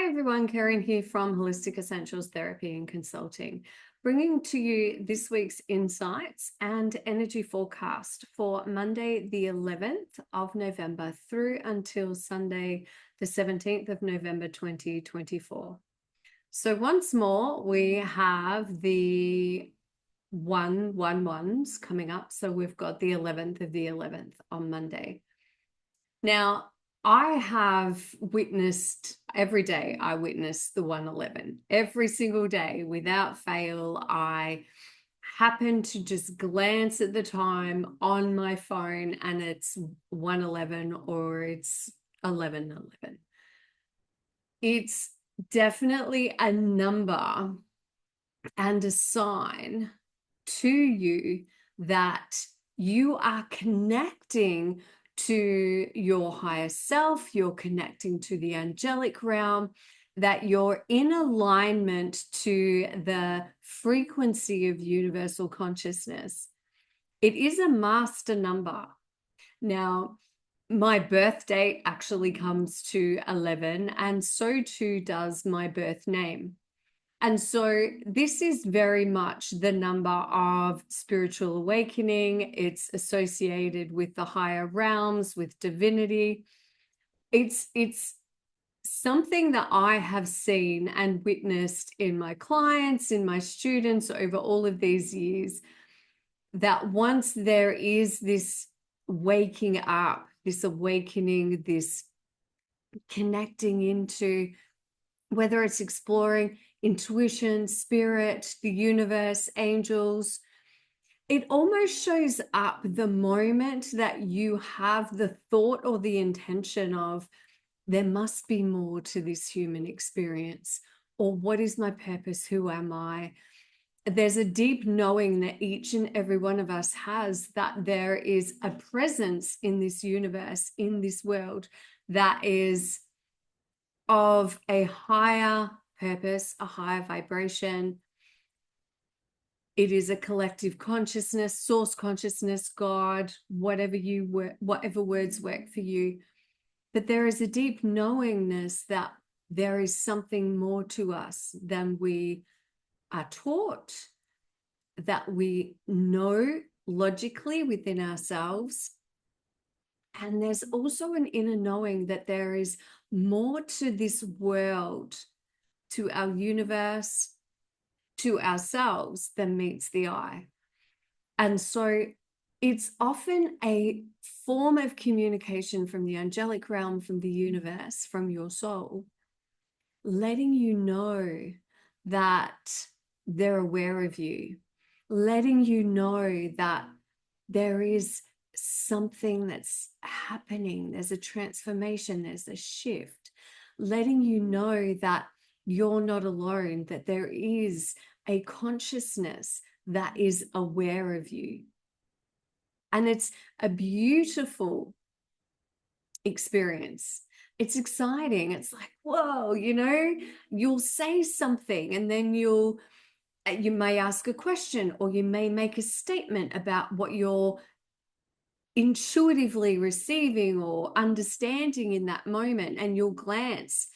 Hi everyone, Karen here from Holistic Essentials Therapy and Consulting, bringing to you this week's insights and energy forecast for Monday, the 11th of November through until Sunday, the 17th of November, 2024. So once more, we have the 111s coming up. So we've got the 11th of the 11th on Monday. Now, I have witnessed every day, I witness the 111. Every single day, without fail, I happen to just glance at the time on my phone and it's 111 or it's 11:11. It's definitely a number and a sign to you that you are connecting to your higher self, you're connecting to the angelic realm, that you're in alignment to the frequency of universal consciousness. It is a master number. Now, my birth date actually comes to 11, and so too does my birth name. And so this is very much the number of spiritual awakening. It's associated with the higher realms, with divinity. It's something that I have seen and witnessed in my clients, in my students over all of these years, that once there is this waking up, this awakening, this connecting into, whether it's exploring intuition, spirit, the universe, angels, it almost shows up the moment that you have the thought or the intention of, there must be more to this human experience, or what is my purpose? Who am I? There's a deep knowing that each and every one of us has, that there is a presence in this universe, in this world, that is of a higher purpose, a higher vibration. It is a collective consciousness, source consciousness, God, whatever words work for you. But there is a deep knowingness that there is something more to us than we are taught, that we know logically within ourselves. And there's also an inner knowing that there is more to this world, to our universe, to ourselves than meets the eye. And so it's often a form of communication from the angelic realm, from the universe, from your soul, letting you know that they're aware of you, letting you know that there is something that's happening, there's a transformation, there's a shift, letting you know that you're not alone, that there is a consciousness that is aware of you. And it's a beautiful experience. It's exciting. It's like, whoa, you'll say something and then you may ask a question, or you may make a statement about what you're intuitively receiving or understanding in that moment, and you'll glance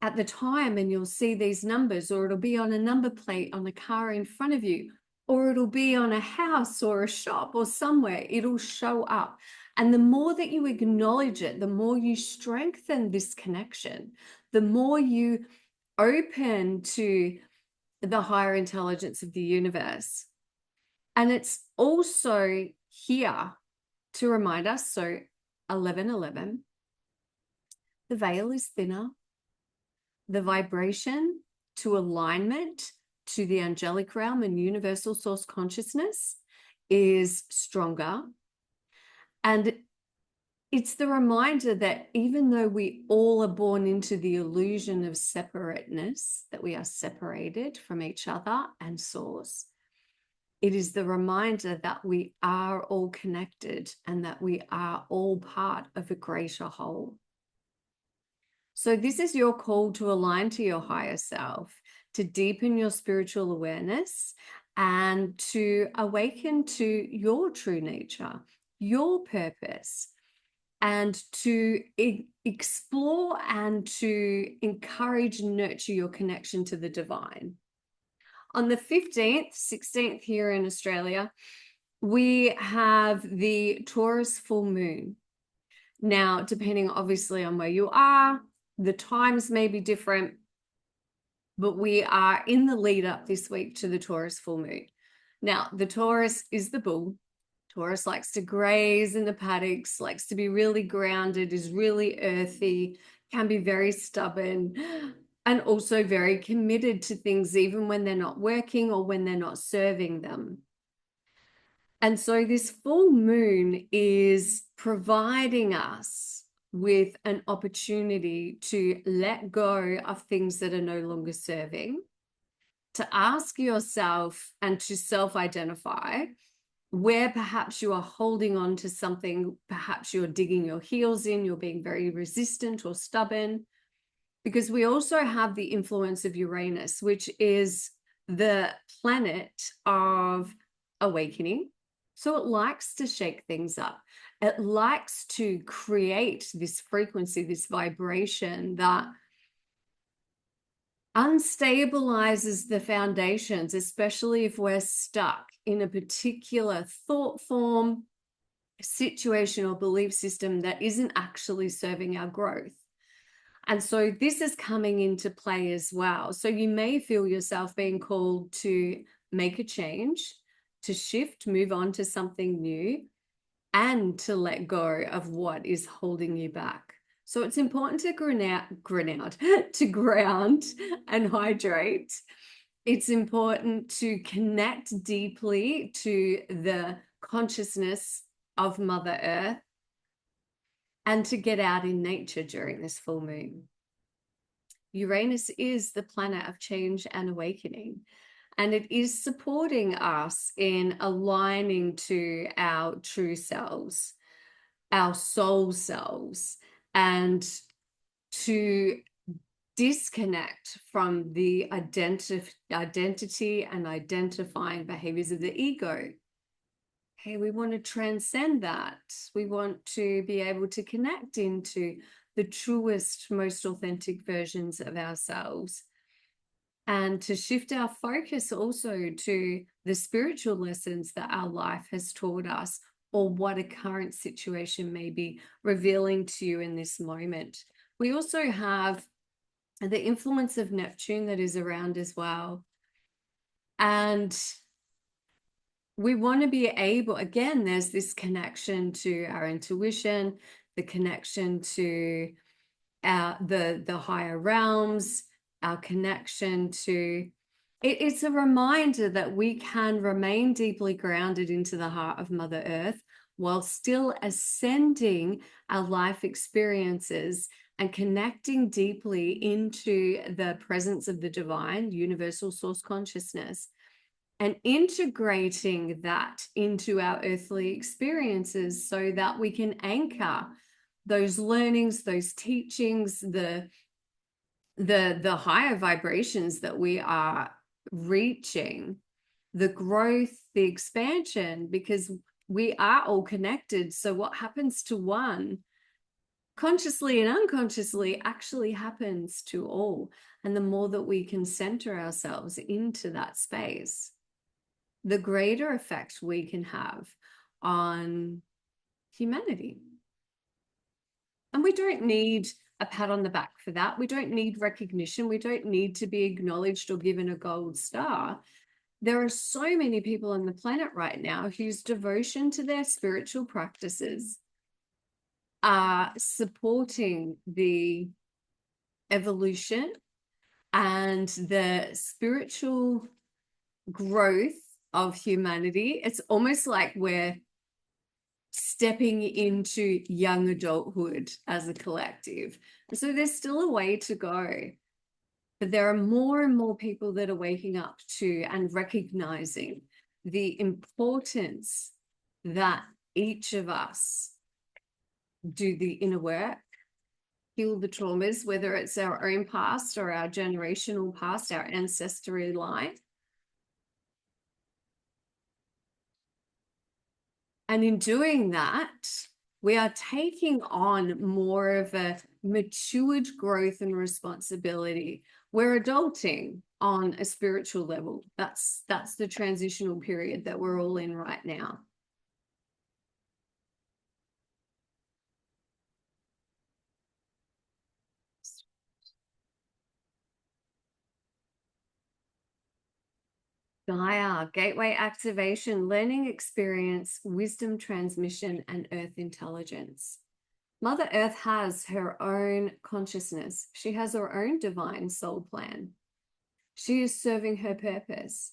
at the time and you'll see these numbers, or it'll be on a number plate on a car in front of you, or it'll be on a house or a shop or somewhere. It'll show up. And the more that you acknowledge it, the more you strengthen this connection, the more you open to the higher intelligence of the universe. And it's also here to remind us, so 11:11, the veil is thinner, the vibration to alignment to the angelic realm and universal source consciousness is stronger. And it's the reminder that even though we all are born into the illusion of separateness, that we are separated from each other and source, it is the reminder that we are all connected and that we are all part of a greater whole. So this is your call to align to your higher self, to deepen your spiritual awareness, and to awaken to your true nature, your purpose. and to explore and to encourage and nurture your connection to the divine. On the 15th, 16th here in Australia, we have the Taurus full moon. Now, depending obviously on where you are, the times may be different, but we are in the lead up this week to the Taurus full moon. Now, the Taurus is the bull. Taurus likes to graze in the paddocks, likes to be really grounded, is really earthy, can be very stubborn, and also very committed to things even when they're not working or when they're not serving them. And so this full moon is providing us with an opportunity to let go of things that are no longer serving, to ask yourself and to self-identify where perhaps you are holding on to something, perhaps you're digging your heels in, you're being very resistant or stubborn, because we also have the influence of Uranus, which is the planet of awakening. So it likes to shake things up. It likes to create this frequency, this vibration that unstabilizes the foundations, especially if we're stuck in a particular thought form, situation, or belief system that isn't actually serving our growth. And so this is coming into play as well. So you may feel yourself being called to make a change, to shift, move on to something new, and to let go of what is holding you back. So it's important to ground and hydrate. It's important to connect deeply to the consciousness of Mother Earth and to get out in nature during this full moon. Uranus is the planet of change and awakening, and it is supporting us in aligning to our true selves, our soul selves, and to disconnect from the identity and identifying behaviors of the ego. Hey, we want to transcend that. We want to be able to connect into the truest, most authentic versions of ourselves, and to shift our focus also to the spiritual lessons that our life has taught us, or what a current situation may be revealing to you in this moment. We also have the influence of Neptune that is around as well. And we want to be able, again, there's this connection to our intuition, the connection to the higher realms, our connection to it's a reminder that we can remain deeply grounded into the heart of Mother Earth while still ascending our life experiences and connecting deeply into the presence of the divine, universal source consciousness, and integrating that into our earthly experiences so that we can anchor those learnings, those teachings, the higher vibrations that we are reaching, the growth, the expansion, because we are all connected. So what happens to one consciously and unconsciously actually happens to all. And the more that we can center ourselves into that space, the greater effect we can have on humanity. And we don't need a pat on the back for that. We don't need recognition. We don't need to be acknowledged or given a gold star. There are so many people on the planet right now whose devotion to their spiritual practices are supporting the evolution and the spiritual growth of humanity. It's almost like we're stepping into young adulthood as a collective. So there's still a way to go, but there are more and more people that are waking up to and recognizing the importance that each of us do the inner work, heal the traumas, whether it's our own past or our generational past, our ancestral line. And in doing that, We are taking on more of a matured growth and responsibility. We're adulting on a spiritual level. That's the transitional period that we're all in right now. Gaia, gateway activation, learning experience, wisdom transmission, and earth intelligence. Mother Earth has her own consciousness. She has her own divine soul plan. She is serving her purpose.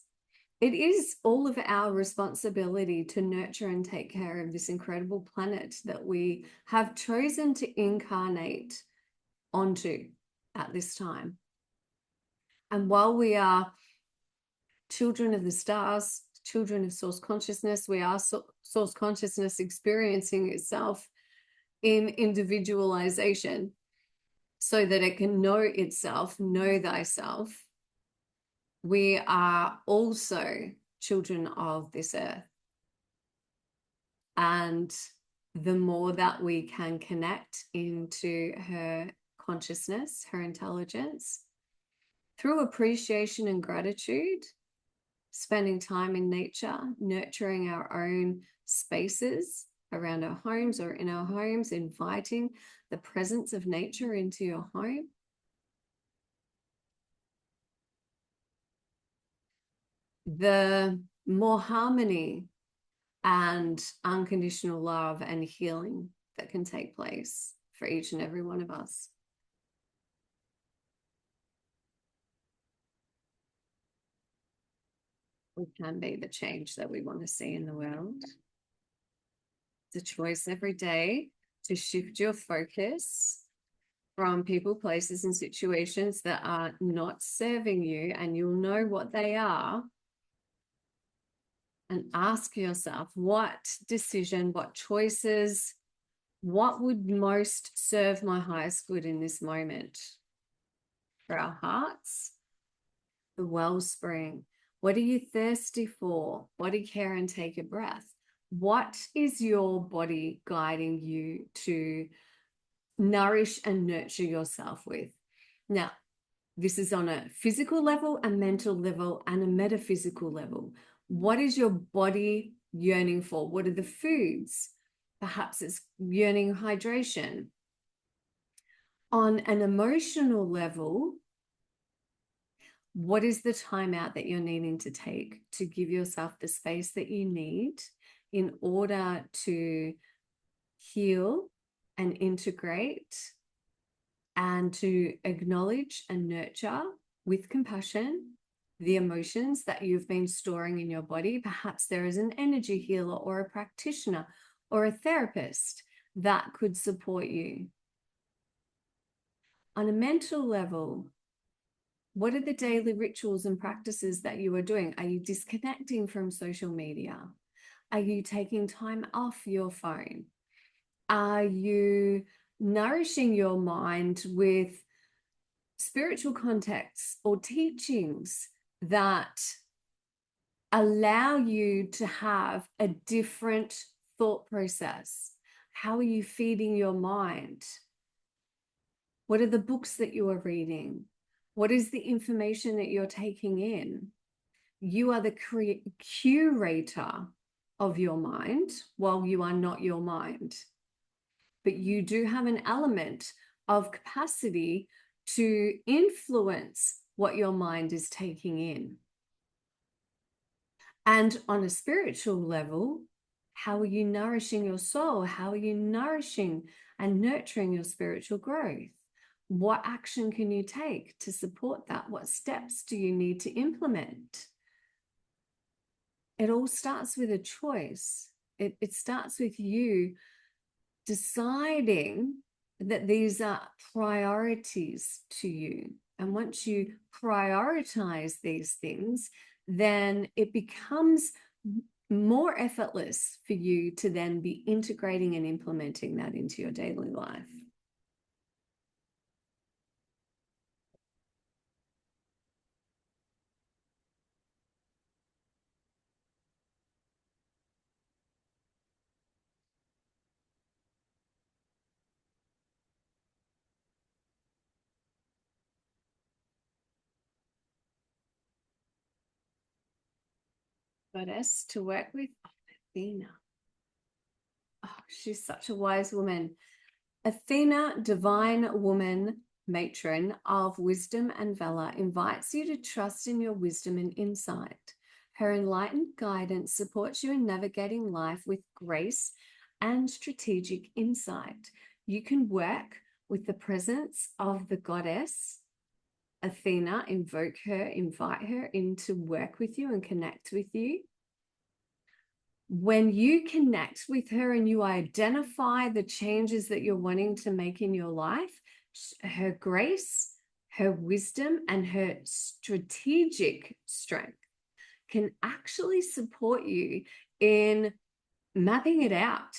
It is all of our responsibility to nurture and take care of this incredible planet that we have chosen to incarnate onto at this time. And while we are children of the stars, children of source consciousness, we are source consciousness experiencing itself in individualization so that it can know itself, know thyself. We are also children of this earth. And the more that we can connect into her consciousness, her intelligence, through appreciation and gratitude, spending time in nature, nurturing our own spaces around our homes or in our homes, inviting the presence of nature into your home. The more harmony and unconditional love and healing that can take place for each and every one of us. We can be the change that we want to see in the world. It's a choice every day to shift your focus from people, places, and situations that are not serving you, and you'll know what they are. And ask yourself, what decision, what choices, what would most serve my highest good in this moment? For our hearts, the wellspring. What are you thirsty for? Body care and take a breath. What is your body guiding you to nourish and nurture yourself with? Now, this is on a physical level, a mental level, and a metaphysical level. What is your body yearning for? What are the foods? Perhaps it's yearning hydration. On an emotional level, what is the time out that you're needing to take to give yourself the space that you need in order to heal and integrate and to acknowledge and nurture with compassion the emotions that you've been storing in your body? Perhaps there is an energy healer or a practitioner or a therapist that could support you. On a mental level, what are the daily rituals and practices that you are doing? Are you disconnecting from social media? Are you taking time off your phone? Are you nourishing your mind with spiritual contexts or teachings that allow you to have a different thought process? How are you feeding your mind? What are the books that you are reading? What is the information that you're taking in? You are the curator of your mind while you are not your mind. But you do have an element of capacity to influence what your mind is taking in. And on a spiritual level, how are you nourishing your soul? How are you nourishing and nurturing your spiritual growth? What action can you take to support that? What steps do you need to implement? It all starts with a choice. It starts with you deciding that these are priorities to you. And once you prioritize these things, then it becomes more effortless for you to then be integrating and implementing that into your daily life. goddess to work with? Oh, Athena. Oh, she's such a wise woman. Athena, divine woman, matron of wisdom and valor, invites you to trust in your wisdom and insight. Her enlightened guidance supports you in navigating life with grace and strategic insight. You can work with the presence of the goddess Athena, invoke her, invite her in to work with you and connect with you. When you connect with her and you identify the changes that you're wanting to make in your life, her grace, her wisdom, and her strategic strength can actually support you in mapping it out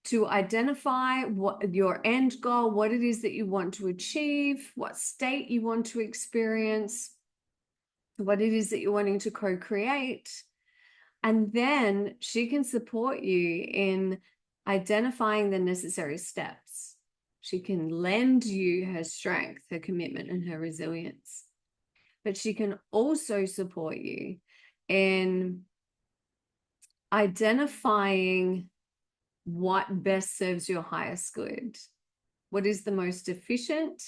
to identify what your end goal, what it is that you want to achieve, what state you want to experience, what it is that you're wanting to co-create. And then she can support you in identifying the necessary steps. She can lend you her strength, her commitment, and her resilience. But she can also support you in identifying what best serves your highest good. What is the most efficient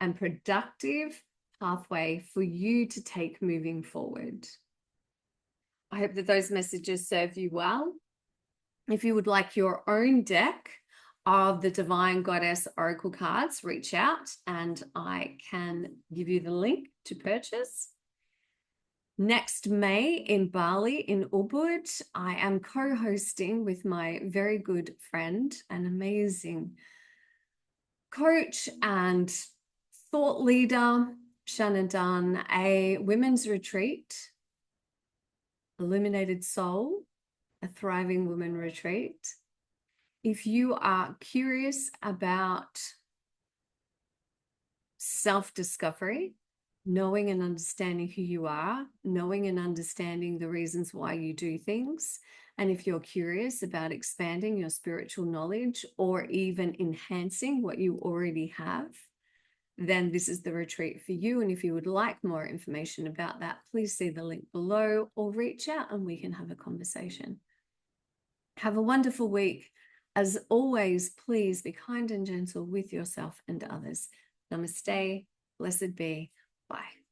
and productive pathway for you to take moving forward? I hope that those messages serve you well. If you would like your own deck of the Divine Goddess Oracle cards, reach out and I can give you the link to purchase. Next May in Bali, in Ubud, I am co-hosting with my very good friend, an amazing coach and thought leader, Shannon Dunn, a women's retreat, Illuminated Soul, a thriving women retreat. If you are curious about self-discovery, knowing and understanding who you are, knowing and understanding the reasons why you do things, and if you're curious about expanding your spiritual knowledge or even enhancing what you already have, then this is the retreat for you. And if you would like more information about that, please see the link below or reach out and we can have a conversation. Have a wonderful week. As always, please be kind and gentle with yourself and others. Namaste. Blessed be. Bye.